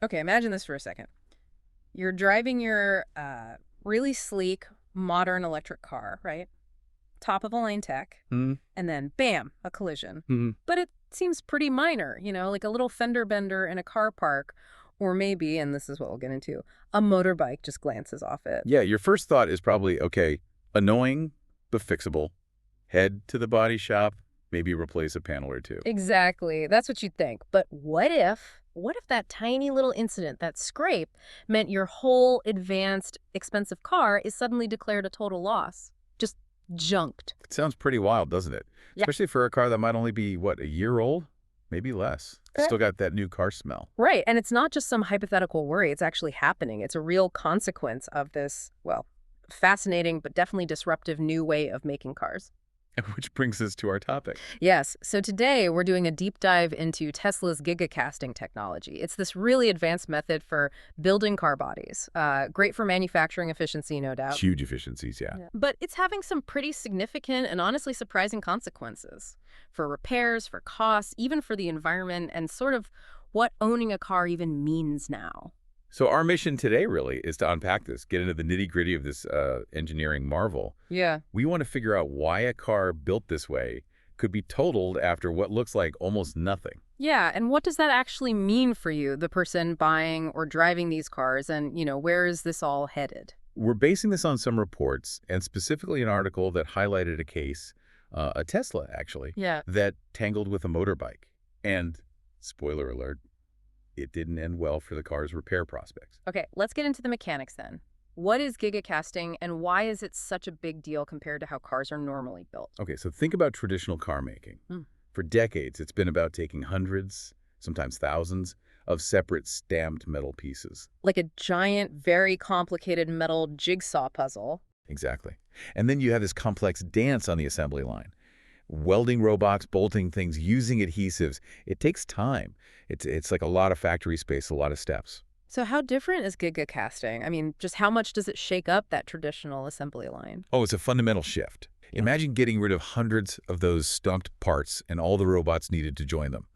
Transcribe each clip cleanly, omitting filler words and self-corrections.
Okay, imagine this for a second. You're driving your really sleek, modern electric car, right? Top of the line tech, Hmm. and then bam, a collision. Hmm. But it seems pretty minor, like a little fender bender in a car park, or maybe, and this is what we'll get into, a motorbike just glances off it. Yeah, your first thought is probably, okay, annoying, but fixable. Head to the body shop, maybe replace a panel or two. Exactly. That's what you'd think. But what if that tiny little incident, that scrape, meant your whole advanced, expensive car is suddenly declared a total loss? Just junked. It sounds pretty wild, doesn't it? Yeah. Especially for a car that might only be, what, a year old? Maybe less. Okay. Still got that new car smell. Right. And it's not just some hypothetical worry. It's actually happening. It's a real consequence of this, well, fascinating but definitely disruptive new way of making cars. Which brings us to our topic. Yes. So today we're doing a deep dive into Tesla's Gigacasting technology. It's this really advanced method for building car bodies. Great for manufacturing efficiency, no doubt. Huge efficiencies, yeah. Yeah. But it's having some pretty significant and honestly surprising consequences for repairs, for costs, even for the environment, and sort of what owning a car even means now. So our mission today really is to unpack this, get into the nitty-gritty of this engineering marvel. Yeah. We want to figure out why a car built this way could be totaled after what looks like almost nothing. Yeah, and what does that actually mean for you, the person buying or driving these cars, and, where is this all headed? We're basing this on some reports, and specifically an article that highlighted a case, a Tesla actually, Yeah. that tangled with a motorbike. And, spoiler alert, it didn't end well for the car's repair prospects. Okay, let's get into the mechanics then. What is gigacasting and why is it such a big deal compared to how cars are normally built? Okay, so think about traditional car making. Hmm. For decades, it's been about taking hundreds, sometimes thousands, of separate stamped metal pieces. Like a giant, very complicated metal jigsaw puzzle. Exactly. And then you have this complex dance on the assembly line. Welding robots, bolting things, using adhesives. It takes time. It's like a lot of factory space, a lot of steps. So how different is gigacasting? I mean, just how much does it shake up that traditional assembly line? Oh, it's a fundamental shift. Yeah. Imagine getting rid of hundreds of those stunked parts and all the robots needed to join them.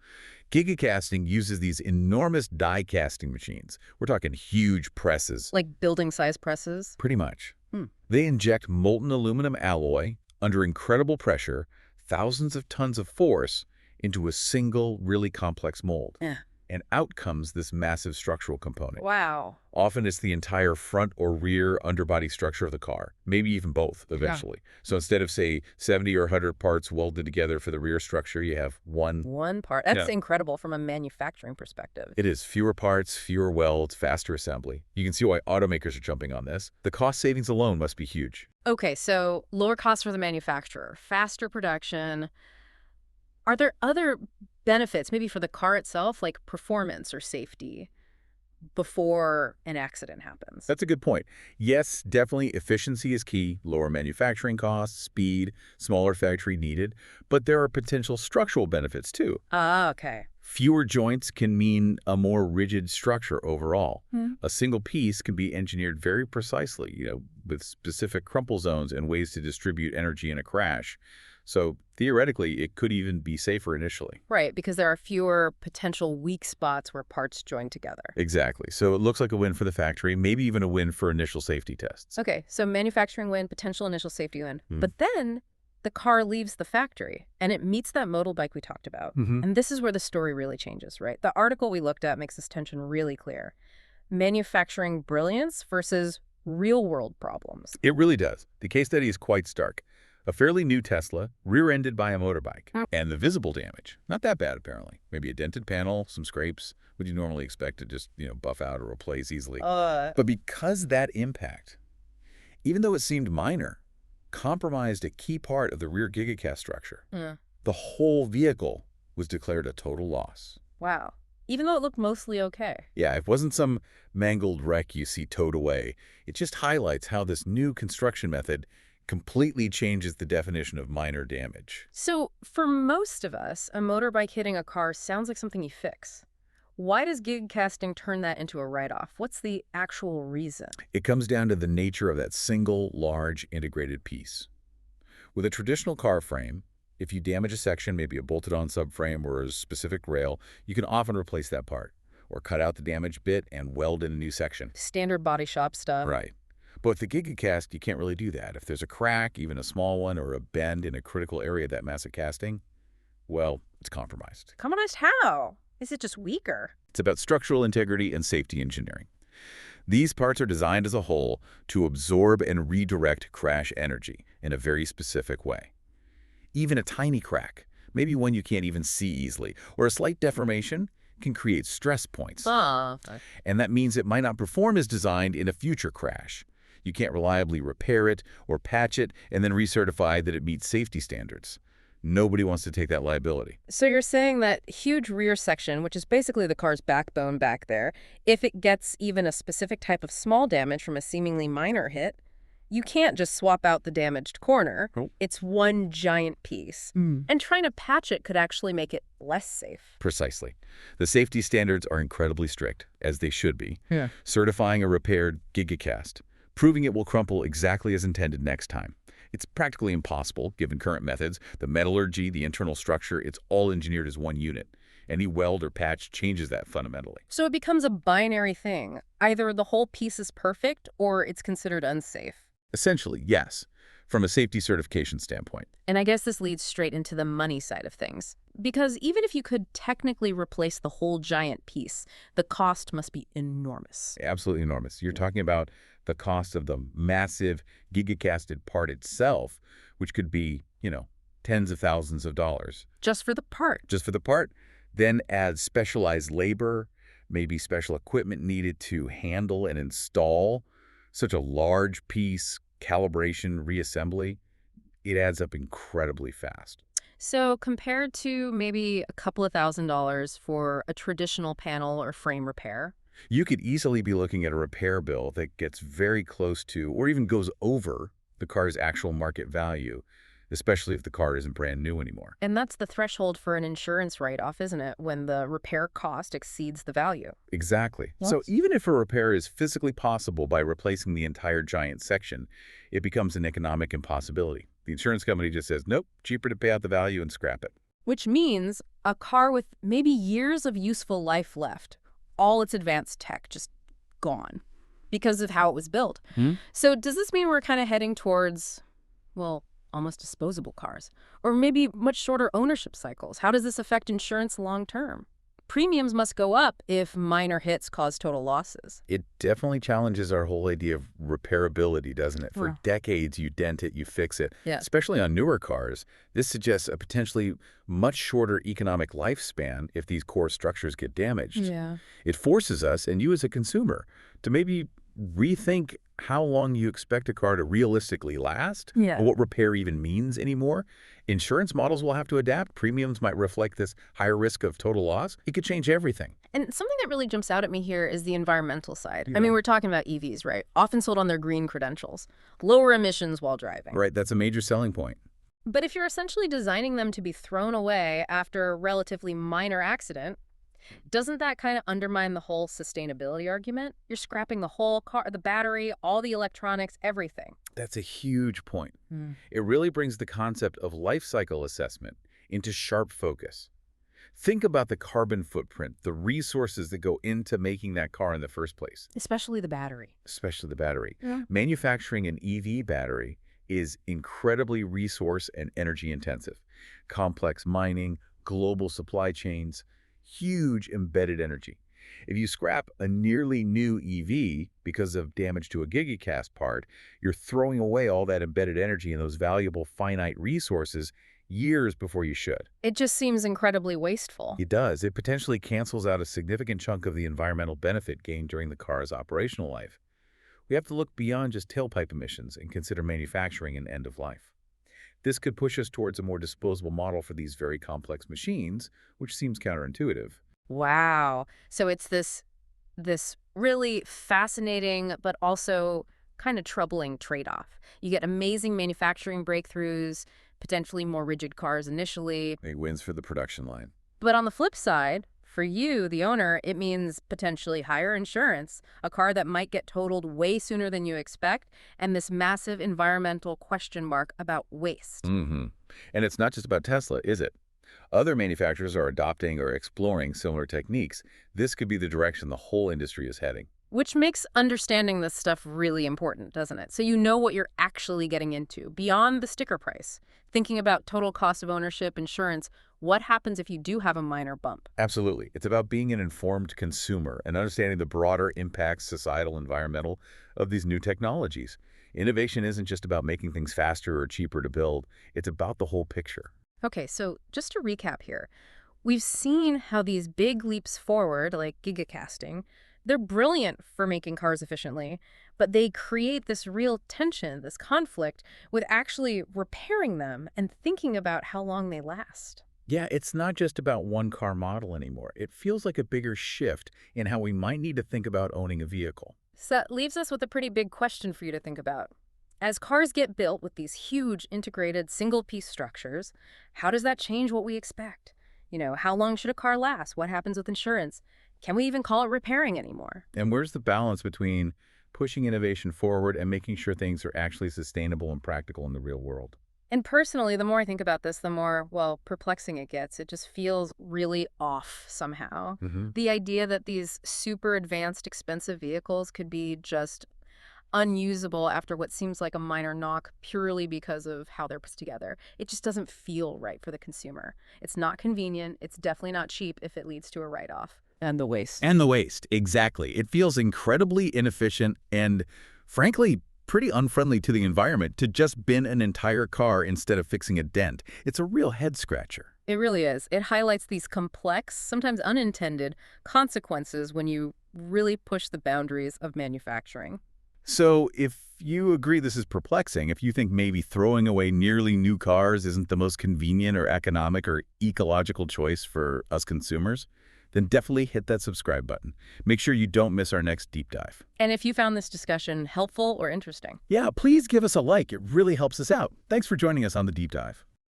Gigacasting uses these enormous die casting machines. We're talking huge presses. Like building size presses? Pretty much. Hmm. They inject molten aluminum alloy under incredible pressure, thousands of tons of force, into a single, really complex mold. Yeah. And out comes this massive structural component. Wow. Often it's the entire front or rear underbody structure of the car, maybe even both eventually. So instead of, say, 70 or 100 parts welded together for the rear structure, you have one. One part. That's Yeah. incredible from a manufacturing perspective. It is fewer parts, fewer welds, faster assembly. You can see why automakers are jumping on this. The cost savings alone must be huge. Okay, so lower costs for the manufacturer, faster production. Are there other benefits, maybe for the car itself, like performance or safety, before an accident happens? That's a good point. Yes, definitely efficiency is key, lower manufacturing costs, speed, smaller factory needed, but there are potential structural benefits too. Ah, okay. Fewer joints can mean a more rigid structure overall. Hmm. A single piece can be engineered very precisely, with specific crumple zones and ways to distribute energy in a crash. So theoretically, it could even be safer initially. Right, because there are fewer potential weak spots where parts join together. Exactly. So it looks like a win for the factory, maybe even a win for initial safety tests. Okay, so manufacturing win, potential initial safety win. Hmm. But then the car leaves the factory and it meets that motorbike we talked about. Mm-hmm. And this is where the story really changes, right? The article we looked at makes this tension really clear. Manufacturing brilliance versus real-world problems. It really does. The case study is quite stark. A fairly new Tesla, rear-ended by a motorbike. And the visible damage, not that bad apparently. Maybe a dented panel, some scrapes, what you normally expect to just, buff out or replace easily. But because that impact, even though it seemed minor, compromised a key part of the rear gigacast structure, the whole vehicle was declared a total loss. Wow. Even though it looked mostly okay. Yeah, it wasn't some mangled wreck you see towed away. It just highlights how this new construction method completely changes the definition of minor damage. So for most of us, a motorbike hitting a car sounds like something you fix. Why does gigacasting turn that into a write-off? What's the actual reason? It comes down to the nature of that single, large, integrated piece. With a traditional car frame, if you damage a section, maybe a bolted-on subframe or a specific rail, you can often replace that part. or cut out the damaged bit and weld in a new section. Standard body shop stuff. Right. But with the Gigacast, you can't really do that. If there's a crack, even a small one, or a bend in a critical area of that massive casting, well, it's compromised. Compromised how? Is it just weaker? It's about structural integrity and safety engineering. These parts are designed as a whole to absorb and redirect crash energy in a very specific way. Even a tiny crack, maybe one you can't even see easily, or a slight deformation, can create stress points. And that means it might not perform as designed in a future crash. You can't reliably repair it or patch it and then recertify that it meets safety standards. Nobody wants to take that liability. So you're saying that huge rear section, which is basically the car's backbone back there, if it gets even a specific type of small damage from a seemingly minor hit, you can't just swap out the damaged corner. Nope. It's one giant piece. And trying to patch it could actually make it less safe. Precisely. The safety standards are incredibly strict, as they should be. Yeah. Certifying a repaired Gigacast, proving it will crumple exactly as intended next time. It's practically impossible, given current methods. The metallurgy, the internal structure, it's all engineered as one unit. Any weld or patch changes that fundamentally. So it becomes a binary thing. Either the whole piece is perfect or it's considered unsafe. Essentially, yes, from a safety certification standpoint. And I guess this leads straight into the money side of things. Because even if you could technically replace the whole giant piece, the cost must be enormous. Absolutely enormous. You're talking about the cost of the massive gigacasted part itself, which could be, tens of thousands of dollars. Just for the part. Just for the part. Then add specialized labor, maybe special equipment needed to handle and install such a large piece, calibration, reassembly. It adds up incredibly fast. So compared to maybe a couple of $1,000s for a traditional panel or frame repair, You could easily be looking at a repair bill that gets very close to, or even goes over, the car's actual market value, especially if the car isn't brand new anymore. and that's the threshold for an insurance write-off, isn't it? When the repair cost exceeds the value. Exactly. So even if a repair is physically possible by replacing the entire giant section, it becomes an economic impossibility. The insurance company just says, nope, cheaper to pay out the value and scrap it. Which means a car with maybe years of useful life left, all its advanced tech just gone because of how it was built. So does this mean we're kind of heading towards, well, almost disposable cars? Or maybe much shorter ownership cycles? How does this affect insurance long term? Premiums must go up if minor hits cause total losses. It definitely challenges our whole idea of repairability, doesn't it? For Yeah. decades, you dent it, you fix it. Yeah. Especially on newer cars, this suggests a potentially much shorter economic lifespan if these core structures get damaged. Yeah. It forces us, and you as a consumer, to maybe rethink how long you expect a car to realistically last, Yeah. or what repair even means anymore. Insurance models will have to adapt. Premiums might reflect this higher risk of total loss. It could change everything. And something that really jumps out at me here is the environmental side. Yeah. I mean, we're talking about EVs, right? Often sold on their green credentials. Lower emissions while driving. Right, that's a major selling point. But if you're essentially designing them to be thrown away after a relatively minor accident, doesn't that kind of undermine the whole sustainability argument? You're scrapping the whole car, the battery, all the electronics, everything. That's a huge point. It really brings the concept of life cycle assessment into sharp focus. Think about the carbon footprint, the resources that go into making that car in the first place, Especially the battery. especially the battery. Yeah. Manufacturing an EV battery is incredibly resource and energy intensive. Complex mining, global supply chains, huge embedded energy. If you scrap a nearly new EV because of damage to a Gigacast part, you're throwing away all that embedded energy and those valuable finite resources years before you should. It just seems incredibly wasteful. It does. It potentially cancels out a significant chunk of the environmental benefit gained during the car's operational life. We have to look beyond just tailpipe emissions and consider manufacturing and end of life. This could push us towards a more disposable model for these very complex machines, which seems counterintuitive. Wow. So it's this really fascinating but also kind of troubling trade-off. You get amazing manufacturing breakthroughs, potentially more rigid cars initially. It wins for the production line. But on the flip side, for you, the owner, it means potentially higher insurance, a car that might get totaled way sooner than you expect, and this massive environmental question mark about waste. And it's not just about Tesla, is it? Other manufacturers are adopting or exploring similar techniques. This could be the direction the whole industry is heading. Which makes understanding this stuff really important, doesn't it? So you know what you're actually getting into, beyond the sticker price. Thinking about total cost of ownership, insurance, what happens if you do have a minor bump? Absolutely. It's about being an informed consumer and understanding the broader impacts, societal, environmental, of these new technologies. Innovation isn't just about making things faster or cheaper to build. It's about the whole picture. Okay, so just to recap here, we've seen how these big leaps forward, like gigacasting, they're brilliant for making cars efficiently, but they create this real tension, this conflict, with actually repairing them and thinking about how long they last. Yeah, it's not just about one car model anymore. It feels like a bigger shift in how we might need to think about owning a vehicle. So that leaves us with a pretty big question for you to think about. As cars get built with these huge integrated single-piece structures, how does that change what we expect? How long should a car last? What happens with insurance? Can we even call it repairing anymore? And where's the balance between pushing innovation forward and making sure things are actually sustainable and practical in the real world? And personally, the more I think about this, the more, well, perplexing it gets. It just feels really off somehow. Hmm. The idea that these super advanced, expensive vehicles could be just unusable after what seems like a minor knock purely because of how they're put together. It just doesn't feel right for the consumer. It's not convenient. It's definitely not cheap if it leads to a write-off. And the waste. And the waste, exactly. It feels incredibly inefficient and, frankly, pretty unfriendly to the environment to just bin an entire car instead of fixing a dent. It's a real head-scratcher. It really is. It highlights these complex, sometimes unintended, consequences when you really push the boundaries of manufacturing. So if you agree this is perplexing, if you think maybe throwing away nearly new cars isn't the most convenient or economic or ecological choice for us consumers, then definitely hit that subscribe button. Make sure you don't miss our next deep dive. And if you found this discussion helpful or interesting, Yeah, please give us a like. It really helps us out. Thanks for joining us on the deep dive.